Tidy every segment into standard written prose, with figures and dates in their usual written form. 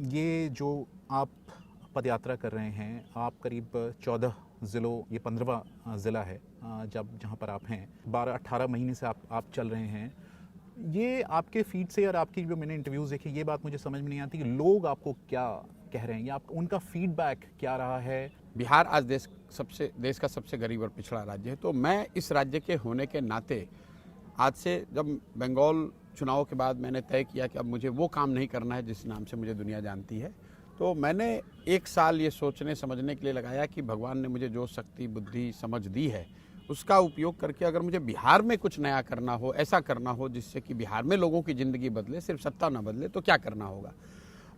ये जो आप पदयात्रा कर रहे हैं, आप करीब 14 ज़िलों, ये 15वां ज़िला है जहाँ पर आप हैं, 12-18 महीने से आप चल रहे हैं। ये आपके फीड से और आपकी जो मैंने इंटरव्यूज़ देखे, ये बात मुझे समझ में नहीं आती कि लोग आपको क्या कह रहे हैं या उनका फीडबैक क्या रहा है। बिहार आज देश का सबसे गरीब और पिछड़ा राज्य है, तो मैं इस राज्य के होने के नाते आज से जब बंगाल चुनाव के बाद मैंने तय किया कि अब मुझे वो काम नहीं करना है जिस नाम से मुझे दुनिया जानती है, तो मैंने 1 साल ये सोचने समझने के लिए लगाया कि भगवान ने मुझे जो शक्ति, बुद्धि, समझ दी है उसका उपयोग करके अगर मुझे बिहार में कुछ नया करना हो, ऐसा करना हो जिससे कि बिहार में लोगों की ज़िंदगी बदले, सिर्फ सत्ता ना बदले, तो क्या करना होगा।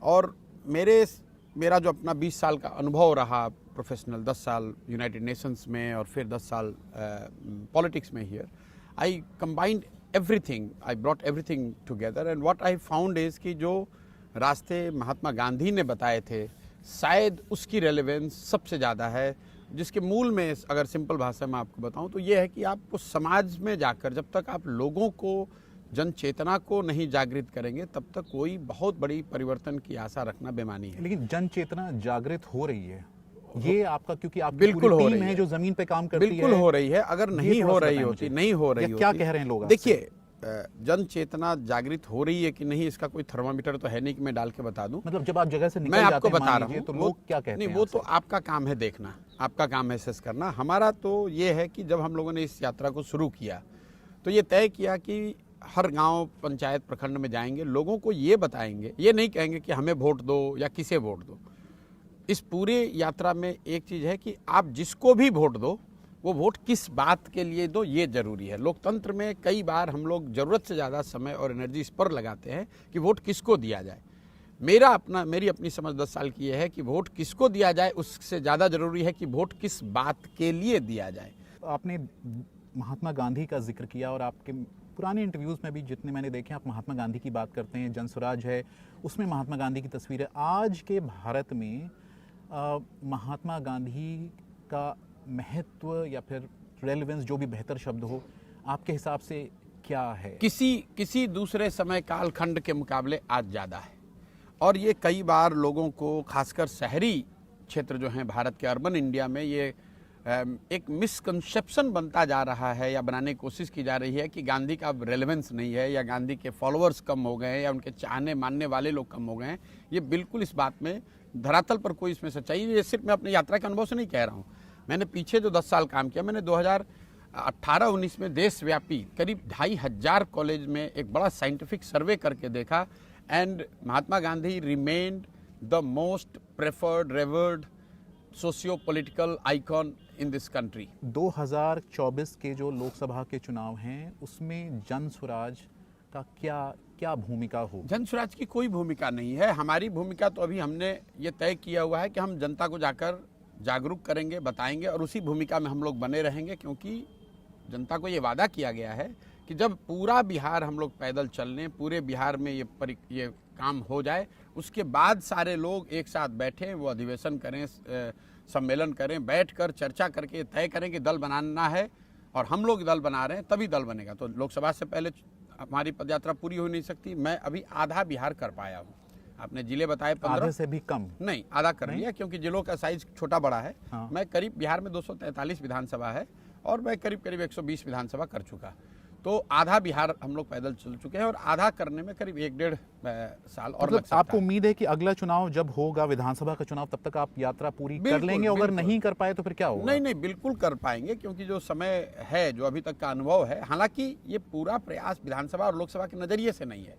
और मेरा जो अपना 20 साल का अनुभव रहा प्रोफेशनल, 10 साल यूनाइटेड नेशंस में और फिर 10 साल पॉलिटिक्स में here, I combined everything, I brought everything together and what I found is कि जो रास्ते महात्मा गांधी ने बताए थे शायद उसकी रेलेवेंस सबसे ज़्यादा है, जिसके मूल में अगर सिंपल भाषा में आपको बताऊं तो ये है कि आपको समाज में जाकर जब तक आप लोगों को, जन चेतना को नहीं जागृत करेंगे तब तक कोई बहुत बड़ी परिवर्तन की आशा रखना बेमानी है। लेकिन जन चेतना जागृत हो रही है, ये आपका, क्योंकि आपकी बिल्कुल पूरी हो टीम रही है जो जमीन पे काम करती है। बिल्कुल हो रही है। अगर नहीं हो रही होती, क्या कह रहे हैं लोग? देखिए, जन चेतना जागृत हो रही है कि नहीं इसका कोई थर्मामीटर तो है नहीं कि मैं डाल के बता दूं। मतलब जब आप जगह से निकल मैं जाते आपको हैं, बता रहा हूं तो लोग क्या कहते हैं? नहीं, वो तो आपका काम है देखना, आपका काम है असेस करना। हमारा तो ये है कि जब हम लोगों ने इस यात्रा को शुरू किया तो ये तय किया कि हर गांव, पंचायत, प्रखंड में जाएंगे, लोगों को ये बताएंगे, ये नहीं कहेंगे कि हमें वोट दो या किसे वोट दो। इस पूरे यात्रा में एक चीज़ है कि आप जिसको भी वोट दो वो वोट किस बात के लिए दो, ये जरूरी है। लोकतंत्र में कई बार हम लोग ज़रूरत से ज़्यादा समय और एनर्जी इस पर लगाते हैं कि वोट किसको दिया जाए। मेरी अपनी समझ 10 साल की ये है कि वोट किसको दिया जाए उससे ज़्यादा ज़रूरी है कि वोट किस बात के लिए दिया जाए। आपने महात्मा गांधी का जिक्र किया और आपके पुराने इंटरव्यूज़ में भी जितने मैंने देखे, आप महात्मा गांधी की बात करते हैं, जन स्वराज है उसमें महात्मा गांधी की तस्वीर है। आज के भारत में महात्मा गांधी का महत्व या फिर रेलेवेंस, जो भी बेहतर शब्द हो, आपके हिसाब से क्या है? किसी दूसरे समय कालखंड के मुकाबले आज ज़्यादा है। और ये कई बार लोगों को, खासकर शहरी क्षेत्र जो हैं भारत के, अर्बन इंडिया में, ये एक मिसकंसेप्शन बनता जा रहा है या बनाने की कोशिश की जा रही है कि गांधी का अब रेलेवेंस नहीं है या गांधी के फॉलोअर्स कम हो गए हैं या उनके चाहने मानने वाले लोग कम हो गए हैं। ये बिल्कुल इस बात में धरातल पर कोई इसमें सच्चाई, ये सिर्फ मैं अपनी यात्रा के अनुभव से नहीं कह रहा हूँ। मैंने पीछे जो 10 साल काम किया, मैंने 2018-19 में देशव्यापी करीब 2,500 कॉलेज में एक बड़ा साइंटिफिक सर्वे करके देखा and Mahatma Gandhi remained the most preferred, reward socio political icon in this country. 2024 के जो लोकसभा के चुनाव हैं उसमें जन स्वराज का क्या भूमिका हो? जन स्वराज की कोई भूमिका नहीं है। हमारी भूमिका तो अभी हमने ये तय किया हुआ है कि हम जनता को जाकर जागरूक करेंगे, बताएंगे और उसी भूमिका में हम लोग बने रहेंगे, क्योंकि जनता को ये वादा किया गया है कि जब पूरा बिहार हम लोग पैदल चल लें, पूरे बिहार में ये काम हो जाए, उसके बाद सारे लोग एक साथ बैठें, वो अधिवेशन करें, सम्मेलन करें, बैठकर चर्चा करके तय करें कि दल बनाना है और हम लोग दल बना रहे हैं, तभी दल बनेगा। तो लोकसभा से पहले हमारी पदयात्रा पूरी हो नहीं सकती। मैं अभी आधा बिहार कर पाया हूँ। आपने जिले बताए 15, आधे से भी कम नहीं, आधा कर लिया, क्योंकि जिलों का साइज छोटा बड़ा है। हाँ। मैं करीब, बिहार में 243 विधानसभा है और मैं करीब 120 विधानसभा कर चुका, तो आधा बिहार हम लोग पैदल चल चुके हैं और आधा करने में करीब 1-1.5 साल और लग सकता है। आपको उम्मीद है कि अगला चुनाव जब होगा, विधानसभा का चुनाव, तब तक आप यात्रा पूरी कर लेंगे? अगर नहीं कर पाए तो फिर क्या होगा? नहीं, बिल्कुल कर पाएंगे, क्योंकि जो समय है, जो अभी तक का अनुभव है, हालांकि ये पूरा प्रयास विधानसभा और लोकसभा के नजरिए से नहीं है,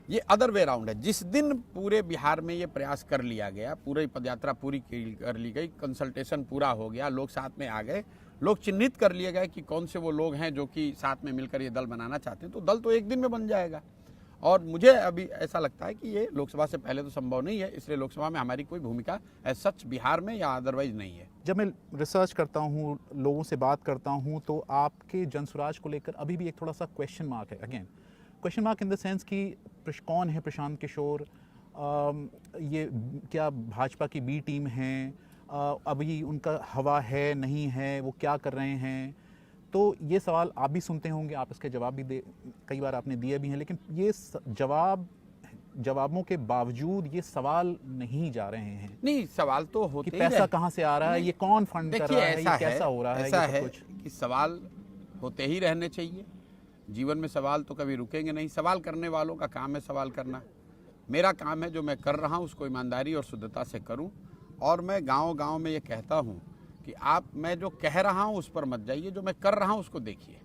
ये अदर वे राउंड है। जिस दिन पूरे बिहार में ये प्रयास कर लिया गया, पूरी पदयात्रा पूरी कर ली गई, कंसल्टेशन पूरा हो गया, लोग साथ में आ गए, लोग चिन्हित कर लिए गए कि कौन से वो लोग हैं जो कि साथ में मिलकर ये दल बनाना चाहते हैं, तो दल तो एक दिन में बन जाएगा। और मुझे अभी ऐसा लगता है कि ये लोकसभा से पहले तो संभव नहीं है, इसलिए लोकसभा में हमारी कोई भूमिका एज सच बिहार में या अदरवाइज नहीं है। जब मैं रिसर्च करता हूँ, लोगों से बात करता हूँ, तो आपके जन स्वराज को लेकर अभी भी एक थोड़ा सा क्वेश्चन मार्क है। Again question mark in the sense कि कौन है प्रशांत किशोर, ये क्या भाजपा की बी टीम है, अभी उनका हवा है नहीं है, वो क्या कर रहे हैं? तो ये सवाल आप भी सुनते होंगे, आप इसके जवाब भी कई बार आपने दिए भी हैं, लेकिन ये जवाब जवाबों के बावजूद ये सवाल नहीं जा रहे हैं नहीं, सवाल तो कि होते ही पैसा रहे। कहाँ से आ रहा है, ये कौन फंड कर देखिए, रहा है, ऐसा ये कैसा हो रहा है, ऐसा ये सब है कुछ। कि सवाल होते ही रहने चाहिए। जीवन में सवाल तो कभी रुकेंगे नहीं। सवाल करने वालों का काम है सवाल करना। मेरा काम है जो मैं कर रहा हूँ उसको ईमानदारी और शुद्धता से करूँ। और मैं गांव-गांव में ये कहता हूँ कि आप, मैं जो कह रहा हूँ उस पर मत जाइए, जो मैं कर रहा हूँ उसको देखिए।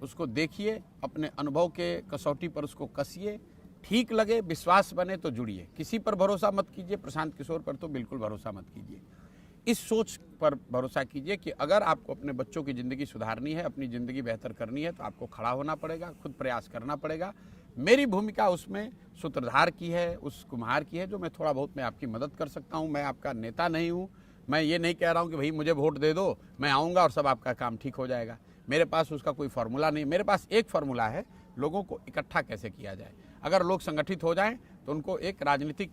उसको देखिए, अपने अनुभव के कसौटी पर उसको कसिए, ठीक लगे, विश्वास बने तो जुड़िए। किसी पर भरोसा मत कीजिए, प्रशांत किशोर पर तो बिल्कुल भरोसा मत कीजिए। इस सोच पर भरोसा कीजिए कि अगर आपको अपने बच्चों की ज़िंदगी सुधारनी है, अपनी ज़िंदगी बेहतर करनी है, तो आपको खड़ा होना पड़ेगा, खुद प्रयास करना पड़ेगा। मेरी भूमिका उसमें सूत्रधार की है, उस कुम्हार की है, जो मैं थोड़ा बहुत मैं आपकी मदद कर सकता हूँ। मैं आपका नेता नहीं हूँ। मैं ये नहीं कह रहा हूँ कि भाई मुझे वोट दे दो, मैं आऊँगा और सब आपका काम ठीक हो जाएगा। मेरे पास उसका कोई फार्मूला नहीं। मेरे पास एक फार्मूला है, लोगों को इकट्ठा कैसे किया जाए। अगर लोग संगठित हो जाएं तो उनको एक राजनीतिक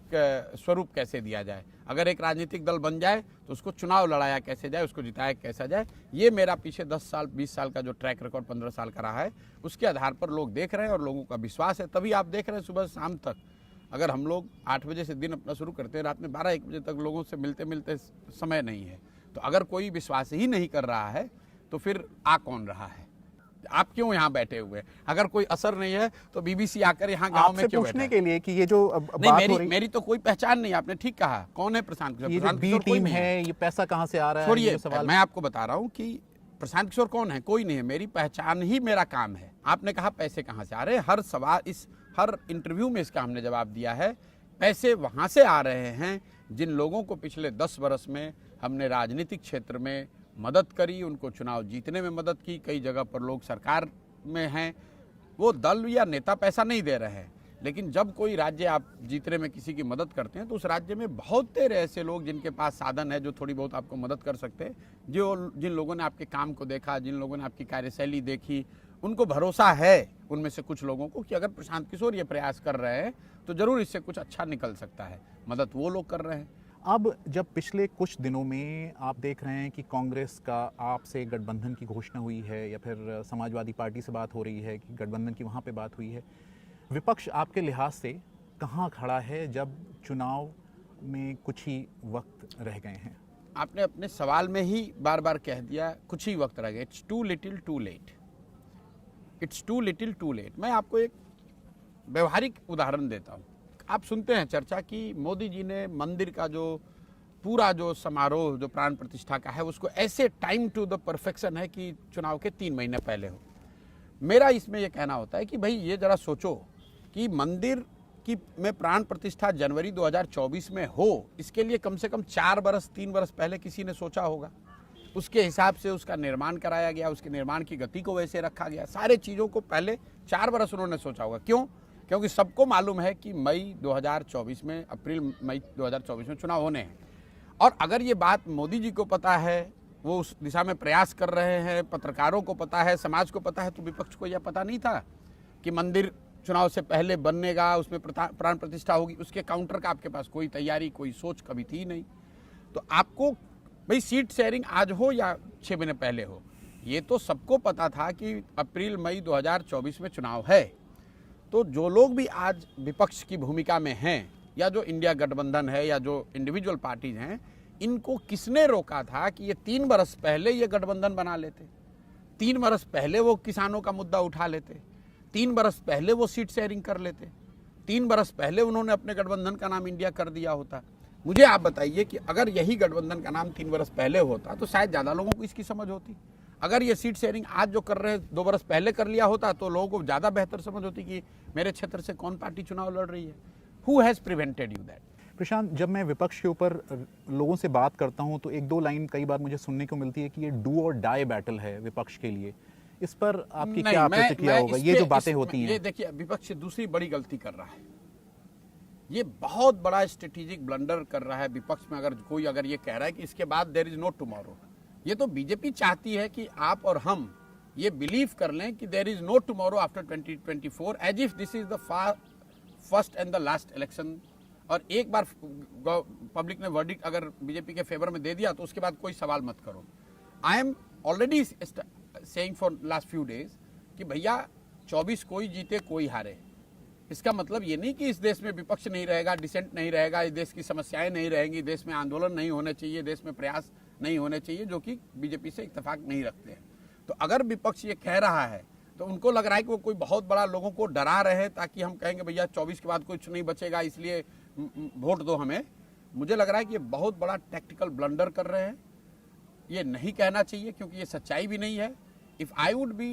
स्वरूप कैसे दिया जाए। अगर एक राजनीतिक दल बन जाए तो उसको चुनाव लड़ाया कैसे जाए, उसको जिताया कैसा जाए। ये मेरा पीछे 10 साल 20 साल का जो ट्रैक रिकॉर्ड 15 साल का रहा है, उसके आधार पर लोग देख रहे हैं और लोगों का विश्वास है। तभी आप देख रहे हैं सुबह शाम तक, अगर हम लोग 8 बजे से दिन अपना शुरू करते हैं, रात में 12-1 बजे तक लोगों से मिलते मिलते समय नहीं है। तो अगर कोई विश्वास ही नहीं कर रहा है तो फिर आ कौन रहा है? आप क्यों यहाँ बैठे हुए? अगर कोई असर नहीं है तो बीबीसी आकर यहाँ गांव में क्यों बैठा पूछने है? के लिए कि ये जो नहीं, बात हो रही, मेरी तो कोई पहचान नहीं। आपने ठीक कहा, कौन है प्रशांत किशोर? ये जो प्रशांत बी किशोर कोई टीम नहीं है, ये पैसा कहाँ से आ रहा है, छोड़िए, ये सवाल। मैं आपको बता रहा हूँ कि प्रशांत किशोर कौन है? कोई नहीं है। मेरी पहचान ही मेरा काम है। आपने कहा पैसे कहाँ से आ रहे हैं, हर सवाल, इस हर इंटरव्यू में इसका हमने जवाब दिया है। पैसे वहाँ से आ रहे हैं जिन लोगों को पिछले 10 वर्ष में हमने राजनीतिक क्षेत्र में मदद करी, उनको चुनाव जीतने में मदद की। कई जगह पर लोग सरकार में हैं, वो दल या नेता पैसा नहीं दे रहे हैं, लेकिन जब कोई राज्य आप जीतने में किसी की मदद करते हैं तो उस राज्य में बहुत तेरे ऐसे लोग जिनके पास साधन है, जो थोड़ी बहुत आपको मदद कर सकते हैं। जिन लोगों ने आपके काम को देखा, जिन लोगों ने आपकी कार्यशैली देखी, उनको भरोसा है उनमें से कुछ लोगों को कि अगर प्रशांत किशोर ये प्रयास कर रहे हैं तो जरूर इससे कुछ अच्छा निकल सकता है। मदद वो लोग कर रहे हैं। अब जब पिछले कुछ दिनों में आप देख रहे हैं कि कांग्रेस का आपसे गठबंधन की घोषणा हुई है, या फिर समाजवादी पार्टी से बात हो रही है कि गठबंधन की वहाँ पे बात हुई है, विपक्ष आपके लिहाज से कहाँ खड़ा है जब चुनाव में कुछ ही वक्त रह गए हैं? आपने अपने सवाल में ही बार बार कह दिया, कुछ ही वक्त रह गया। It's too little too late, it's too little too late. मैं आपको एक व्यवहारिक उदाहरण देता हूँ। आप सुनते हैं चर्चा कि मोदी जी ने मंदिर का जो पूरा जो समारोह जो प्राण प्रतिष्ठा का है उसको ऐसे टाइम टू द परफेक्शन है कि चुनाव के 3 महीने पहले हो। मेरा इसमें यह कहना होता है कि भाई ये जरा सोचो कि मंदिर की में प्राण प्रतिष्ठा जनवरी 2024 में हो, इसके लिए कम से कम 4 बरस 3 बरस पहले किसी ने सोचा होगा। उसके हिसाब से उसका निर्माण कराया गया, उसके निर्माण की गति को वैसे रखा गया, सारे चीज़ों को पहले 4 बरस उन्होंने सोचा होगा। क्यों? क्योंकि सबको मालूम है कि मई 2024 में, अप्रैल मई 2024 में चुनाव होने हैं। और अगर ये बात मोदी जी को पता है, वो उस दिशा में प्रयास कर रहे हैं, पत्रकारों को पता है, समाज को पता है, तो विपक्ष को यह पता नहीं था कि मंदिर चुनाव से पहले बनेगा, उसमें प्राण प्रतिष्ठा होगी। उसके काउंटर का आपके पास कोई तैयारी, कोई सोच कभी थी नहीं। तो आपको भाई सीट शेयरिंग आज हो या 6 महीने पहले हो, ये तो सबको पता था कि अप्रैल मई 2024 में चुनाव है। तो जो लोग भी आज विपक्ष की भूमिका में हैं, या जो इंडिया गठबंधन है, या जो इंडिविजुअल पार्टीज हैं, इनको किसने रोका था कि ये 3 बरस पहले ये गठबंधन बना लेते, 3 बरस पहले वो किसानों का मुद्दा उठा लेते, 3 बरस पहले वो सीट शेयरिंग कर लेते, 3 बरस पहले उन्होंने अपने गठबंधन का नाम इंडिया कर दिया होता। मुझे आप बताइए कि अगर यही गठबंधन का नाम 3 बरस पहले होता तो शायद ज़्यादा लोगों को इसकी समझ होती। अगर ये सीट शेयरिंग आज जो कर रहे हैं 2 बरस पहले कर लिया होता तो लोगों को ज़्यादा बेहतर समझ होती कि मेरे क्षेत्र से कौन पार्टी चुनाव लड़ रही है। Who has prevented you that? Prashant, जब मैं विपक्ष के ऊपर लोगों से बात करता हूं तो 1-2 लाइन कई बार मुझे सुनने को मिलती है कि ये डू और डाई बैटल है विपक्ष के लिए। इस पर आपकी क्या प्रतिक्रिया होगा? ये जो बातें होती हैं, ये देखिए, विपक्ष दूसरी बड़ी गलती कर रहा है। ये बहुत बड़ा स्ट्रेटेजिक ब्लंडर कर रहा है विपक्ष में। अगर ये कह रहा है कि इसके बाद देयर इज नो टुमारो, ये तो बीजेपी चाहती है कि आप और हम ये बिलीव कर लें कि there is no tomorrow after 2024, as if this is the first and the last election. और एक बार पब्लिक ने वर्डिक्ट अगर बीजेपी के फेवर में दे दिया तो उसके बाद कोई सवाल मत करो। I am already saying for last few days कि भैया 24 कोई जीते कोई हारे, इसका मतलब ये नहीं कि इस देश में विपक्ष नहीं रहेगा, डिसेंट नहीं रहेगा, इस देश की समस्याएं नहीं रहेंगी, देश में आंदोलन नहीं होने चाहिए, देश में प्रयास नहीं होने चाहिए, जो कि बीजेपी से इत्तेफाक नहीं रखते हैं। तो अगर विपक्ष ये कह रहा है तो उनको लग रहा है कि वो कोई बहुत बड़ा लोगों को डरा रहे हैं ताकि हम कहेंगे भैया 24 के बाद कुछ नहीं बचेगा इसलिए वोट दो हमें। मुझे लग रहा है कि ये बहुत बड़ा टैक्टिकल ब्लंडर कर रहे हैं। ये नहीं कहना चाहिए क्योंकि ये सच्चाई भी नहीं है। If I would be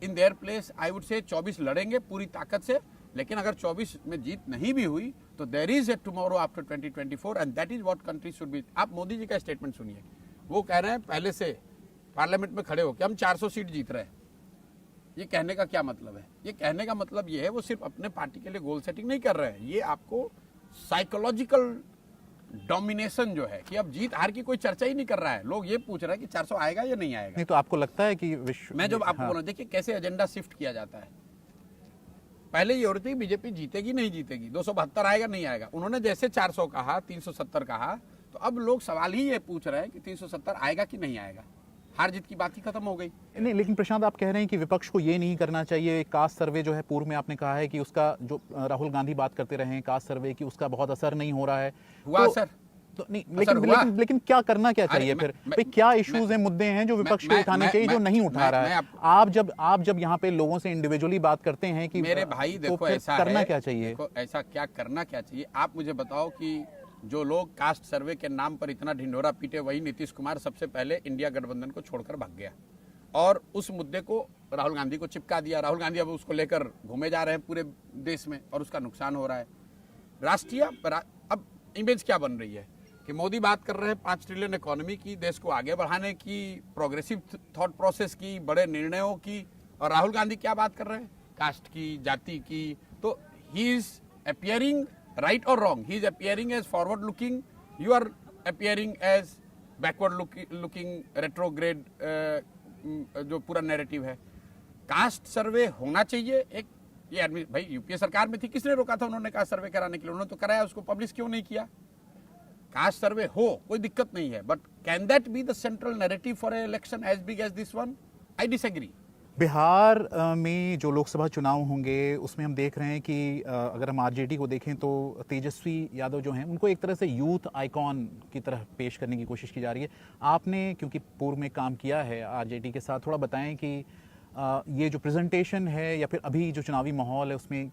in their place I would say 24 लड़ेंगे पूरी ताकत से, लेकिन अगर 24 में जीत नहीं भी हुई तो there is a tomorrow after 2024 and that is what country should be. आप मोदी जी का स्टेटमेंट सुनिए, वो कह रहे हैं पहले से पार्लियामेंट में खड़े होकर हम 400 सीट जीत रहे हैं। ये कहने का क्या मतलब है? ये कहने का मतलब ये है वो सिर्फ अपने पार्टी के लिए गोल सेटिंग नहीं कर रहे हैं, ये आपको साइकोलॉजिकल डोमिनेशन जो है कि अब जीत हार की कोई चर्चा ही नहीं कर रहा है। लोग ये पूछ रहे हैं कि 400 आएगा या नहीं आएगा। नहीं तो आपको लगता है कि मैं जब आपको बोला, देखिए कैसे एजेंडा शिफ्ट किया जाता है। पहले ये हो रही थी बीजेपी जीतेगी नहीं जीतेगी, 272 आएगा नहीं आएगा। उन्होंने जैसे 400 कहा, 370 कहा, तो अब लोग सवाल ही ये पूछ रहे हैं कि 370 आएगा कि नहीं आएगा। हार जीत की बात ही खत्म हो गई। नहीं, लेकिन प्रशांत आप कह रहे हैं कि विपक्ष को ये नहीं करना चाहिए। कास्ट सर्वे जो है, पूर्व में आपने कहा है कि उसका जो राहुल गांधी बात करते रहे हैं कास्ट सर्वे की, उसका बहुत असर नहीं हो रहा है। हुआ असर? तो नहीं, लेकिन क्या करना क्या चाहिए फिर? भाई क्या इश्यूज हैं, मुद्दे हैं जो विपक्ष को उठाने चाहिए जो नहीं उठा रहा है? आप जब यहाँ पे लोगों से इंडिविजुअली बात करते हैं कि मेरे भाई देखो, तो ऐसा करना क्या चाहिए? देखो ऐसा क्या करना क्या चाहिए, आप मुझे बताओ कि जो लोग कास्ट सर्वे के नाम पर इतना ढिंढोरा पीटे, वही नीतीश कुमार सबसे पहले इंडिया गठबंधन को छोड़कर भाग गया और उस मुद्दे को राहुल गांधी को चिपका दिया। राहुल गांधी अब उसको लेकर घूमे जा रहे हैं पूरे देश में और उसका नुकसान हो रहा है। राष्ट्रीय अब इमेज क्या बन रही है कि मोदी बात कर रहे हैं 5 ट्रिलियन इकोनॉमी की, देश को आगे बढ़ाने की, प्रोग्रेसिव थॉट प्रोसेस की, बड़े निर्णयों की, और राहुल गांधी क्या बात कर रहे हैं? कास्ट की, जाति की। तो he is appearing right or wrong, he is appearing as forward looking, you are appearing as backward looking retrograde जो पूरा नैरेटिव है। कास्ट सर्वे होना चाहिए एक, ये आदमी भाई यूपीए सरकार में थी, किसने रोका था उन्होंने कास्ट सर्वे कराने के लिए? उन्होंने तो कराया, उसको पब्लिश क्यों नहीं किया? कास्ट सर्वे हो, कोई दिक्कत नहीं है, but can that be the central narrative for a election as big as this one? I disagree. Bihar में जो लोकसभा चुनाव होंगे उसमें हम देख रहे हैं कि अगर हम आरजेडी को देखें तो तेजस्वी यादव जो हैं उनको एक तरह से यूथ आइकॉन की तरह पेश करने की कोशिश की जा रही है। आपने क्योंकि पूर्व में काम किया है आरजेडी के साथ, थोड़ा बताएं कि ये जो प्रेजेंटेशन है या फिर अभी जो चुनावी माहौल है उसमें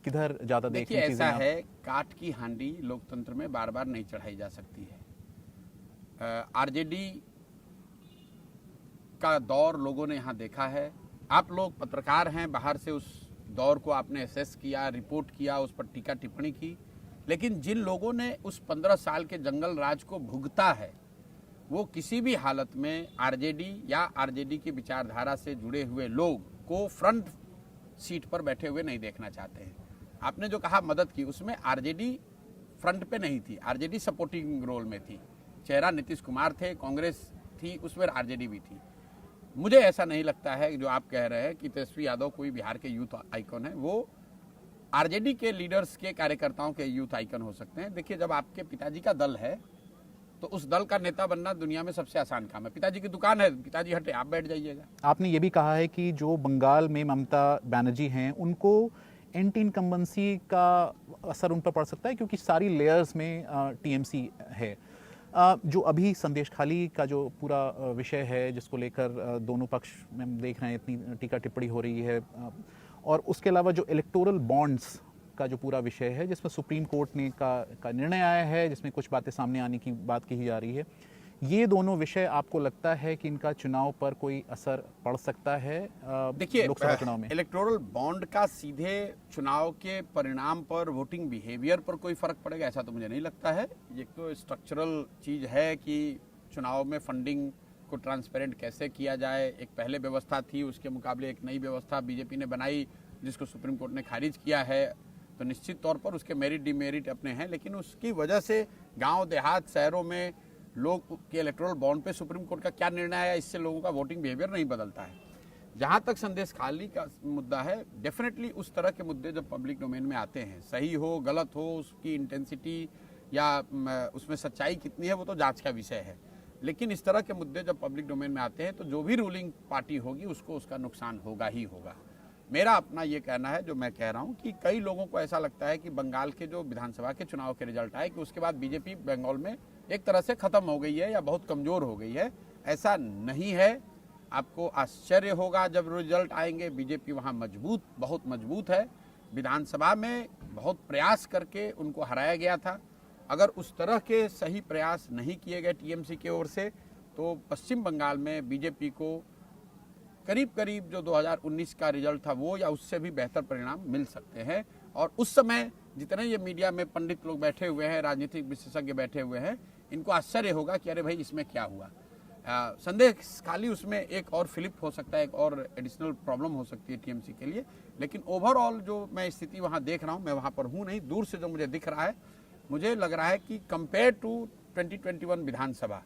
किधर ज़्यादा देखने की ऐसा है, काट की हांडी लोकतंत्र में बार बार नहीं चढ़ाई जा सकती है। आरजेडी का दौर लोगों ने यहाँ देखा है। आप लोग पत्रकार हैं, बाहर से उस दौर को आपने असेस किया, रिपोर्ट किया, उस पर टीका टिप्पणी की, लेकिन जिन लोगों ने उस 15 साल के जंगल राज को भुगता है वो किसी भी हालत में आरजेडी या आरजेडी की विचारधारा से जुड़े हुए लोग को फ्रंट सीट पर बैठे हुए नहीं देखना चाहते हैं। आपने जो कहा मदद की, उसमें आरजेडी फ्रंट पे नहीं थी, आरजेडी सपोर्टिंग रोल में थी। चेहरा नीतीश कुमार थे, कांग्रेस थी, उसमें आरजेडी भी थी। मुझे ऐसा नहीं लगता है जो आप कह रहे हैं कि तेजस्वी यादव कोई बिहार के यूथ आइकॉन है। वो आरजेडी के लीडर्स के, कार्यकर्ताओं के यूथ आइकन हो सकते हैं। देखिए, जब आपके पिताजी का दल है तो उस दल का नेता बनना दुनिया में सबसे आसान काम है। पिताजी की दुकान है, पिताजी हटे, आप बैठ जाइएगा। आपने ये भी कहा है कि जो बंगाल में ममता बनर्जी हैं उनको एंटी इनकम्बेंसी का असर उन पर पड़ सकता है क्योंकि सारी लेयर्स में टीएमसी है। जो अभी संदेश खाली का जो पूरा विषय है जिसको लेकर दोनों पक्ष में हम देख रहे हैं इतनी टीका टिप्पणी हो रही है, और उसके अलावा जो इलेक्टोरल बॉन्ड्स का जो पूरा विषय है जिसमें सुप्रीम कोर्ट ने का निर्णय आया है, जिसमें कुछ बातें सामने आने की बात कही जा रही है, ये दोनों विषय आपको लगता है कि इनका चुनाव पर कोई असर पड़ सकता है? देखिए, लोकसभा चुनाव में इलेक्टोरल बॉन्ड का सीधे चुनाव के परिणाम पर, वोटिंग बिहेवियर पर कोई फर्क पड़ेगा ऐसा तो मुझे नहीं लगता है। ये तो स्ट्रक्चरल चीज है कि चुनाव में फंडिंग को ट्रांसपेरेंट कैसे किया जाए। एक पहले व्यवस्था थी, उसके मुकाबले एक नई व्यवस्था बीजेपी ने बनाई जिसको सुप्रीम कोर्ट ने खारिज किया है। तो निश्चित तौर पर उसके मेरिट डिमेरिट अपने हैं, लेकिन उसकी वजह से गांव देहात शहरों में लोग के इलेक्टोरल बॉन्ड पे सुप्रीम कोर्ट का क्या निर्णय आया, इससे लोगों का वोटिंग बिहेवियर नहीं बदलता है। जहां तक संदेश खाली का मुद्दा है, डेफिनेटली उस तरह के मुद्दे जब पब्लिक डोमेन में आते हैं, सही हो गलत हो, उसकी इंटेंसिटी या उसमें सच्चाई कितनी है वो तो जांच का विषय है, लेकिन इस तरह के मुद्दे जब पब्लिक डोमेन में आते हैं तो जो भी रूलिंग पार्टी होगी उसको उसका नुकसान होगा ही होगा। मेरा अपना ये कहना है, जो मैं कह रहा हूँ, कि कई लोगों को ऐसा लगता है कि बंगाल के जो विधानसभा के चुनाव के रिजल्ट आए कि उसके बाद बीजेपी बंगाल में एक तरह से खत्म हो गई है या बहुत कमजोर हो गई है। ऐसा नहीं है। आपको आश्चर्य होगा जब रिजल्ट आएंगे। बीजेपी वहाँ मजबूत, बहुत मजबूत है। विधानसभा में बहुत प्रयास करके उनको हराया गया था। अगर उस तरह के सही प्रयास नहीं किए गए टीएमसी की ओर से, तो पश्चिम बंगाल में बीजेपी को करीब करीब जो 2019 का रिजल्ट था वो या उससे भी बेहतर परिणाम मिल सकते हैं। और उस समय जितने ये मीडिया में पंडित लोग बैठे हुए हैं, राजनीतिक विशेषज्ञ बैठे हुए हैं, इनको आश्चर्य होगा कि अरे भाई इसमें क्या हुआ। संदेह खाली उसमें एक और फ्लिप हो सकता है, एक और एडिशनल प्रॉब्लम हो सकती है टीएमसी के लिए। लेकिन ओवरऑल जो मैं स्थिति वहाँ देख रहा हूँ, मैं वहाँ पर हूँ नहीं, दूर से जो मुझे दिख रहा है, मुझे लग रहा है कि compare to 2021 Vidhan Sabha,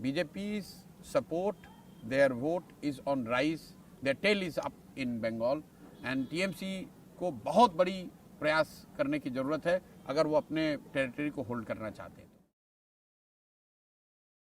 BJP support, their vote is on rise, their tail is up in Bengal, and TMC को बहुत बड़ी प्रयास करने की ज़रूरत है अगर वो अपने टेरिटरी को होल्ड करना चाहते हैं।